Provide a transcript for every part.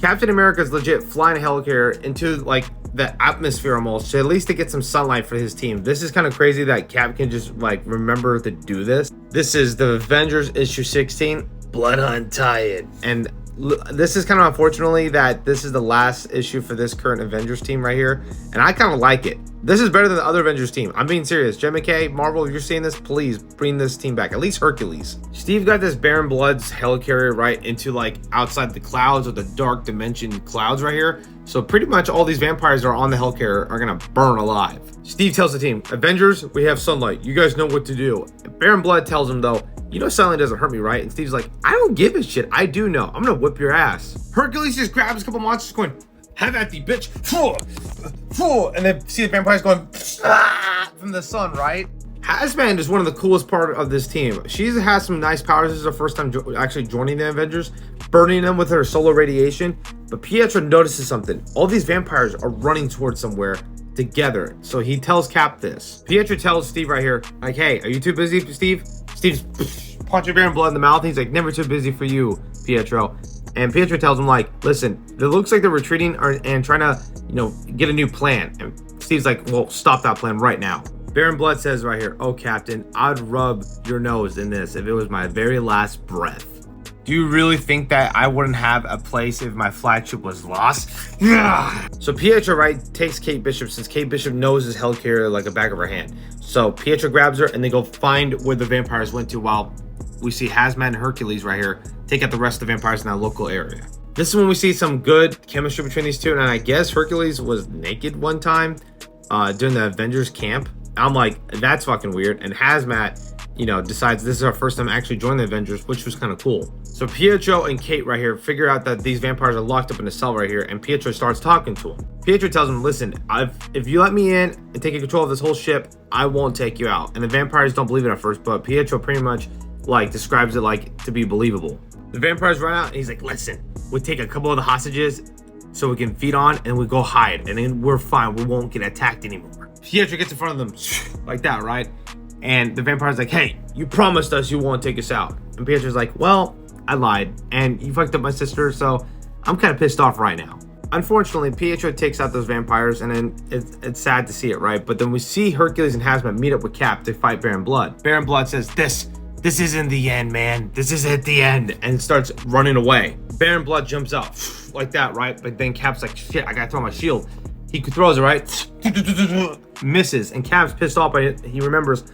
Captain America's legit flying a helicarrier into like the atmosphere almost, so at least to get some sunlight for his team. This is kind of crazy that Cap can just like remember to do this. This is the Avengers issue 16, Blood Untied. And this is kind of unfortunately that this is the last issue for this current Avengers team right here, and I kind of like it. This is better than the other Avengers team. I'm being serious. Jen McKay, Marvel, if you're seeing this, please bring this team back. At least Hercules. Steve got this Baron Blood's helicarrier right into like outside the clouds or the dark dimension clouds right here. So pretty much all these vampires that are on the helicarrier are gonna burn alive. Steve tells the team, Avengers, we have sunlight. You guys know what to do. Baron Blood tells him though, you know sunlight doesn't hurt me, right? And Steve's like, I don't give a shit. I do know. I'm gonna whip your ass. Hercules just grabs a couple monsters going, have at thee, bitch. And then see the vampires going from the sun, right? Hazmat is one of the coolest part of this team. She has some nice powers. This is her first time actually joining the Avengers, burning them with her solar radiation. But Pietro notices something. All these vampires are running towards somewhere together. So he tells Cap this. Pietro tells Steve right here, like, hey, are you too busy, Steve? Steve's punching Baron Blood in the mouth. He's like, never too busy for you, Pietro. And Pietro tells him, like, listen, it looks like they're retreating and trying to, you know, get a new plan. And Steve's like, well, stop that plan right now. Baron Blood says right here, oh, Captain, I'd rub your nose in this if it was my very last breath. Do you really think that I wouldn't have a place if my flagship was lost? So Pietro, right, takes Kate Bishop since Kate Bishop knows his helicarrier like a back of her hand. So Pietro grabs her and they go find where the vampires went to while we see Hazmat and Hercules right here take out the rest of the vampires in that local area. This is when we see some good chemistry between these two, and I guess Hercules was naked one time during the Avengers camp. I'm like, that's fucking weird. And Hazmat, you know, decides this is our first time actually joining the Avengers, which was kind of cool. So Pietro and Kate right here figure out that these vampires are locked up in a cell right here, and Pietro starts talking to him. Pietro tells him, listen, if you let me in and take control of this whole ship, I won't take you out. And the vampires don't believe it at first, but Pietro pretty much like describes it like to be believable. The vampires run out and he's like, listen, we take a couple of the hostages so we can feed on and we go hide, and then we're fine. We won't get attacked anymore. Pietro gets in front of them like that, right? And the vampire's like, hey, you promised us you won't take us out. And Pietro's like, well, I lied and you fucked up my sister, so I'm kind of pissed off right now. Unfortunately, Pietro takes out those vampires, and then it's sad to see it, right? But then we see Hercules and Hazmat meet up with Cap to fight Baron Blood. Baron Blood says, this isn't the end, man. This isn't the end, and starts running away. Baron Blood jumps out like that, right? But then Cap's like, shit, I gotta throw my shield. He throws it, right? Misses, and Cap's pissed off by it. He remembers,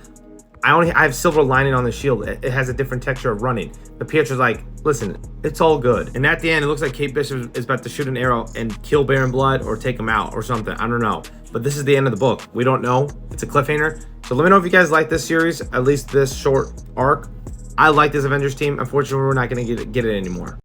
I have silver lining on the shield. It has a different texture of running. But Pietro's like, listen, it's all good. And at the end, it looks like Kate Bishop is about to shoot an arrow and kill Baron Blood or take him out or something. I don't know. But this is the end of the book. We don't know. It's a cliffhanger. So let me know if you guys like this series, at least this short arc. I like this Avengers team. Unfortunately, we're not going to get it anymore.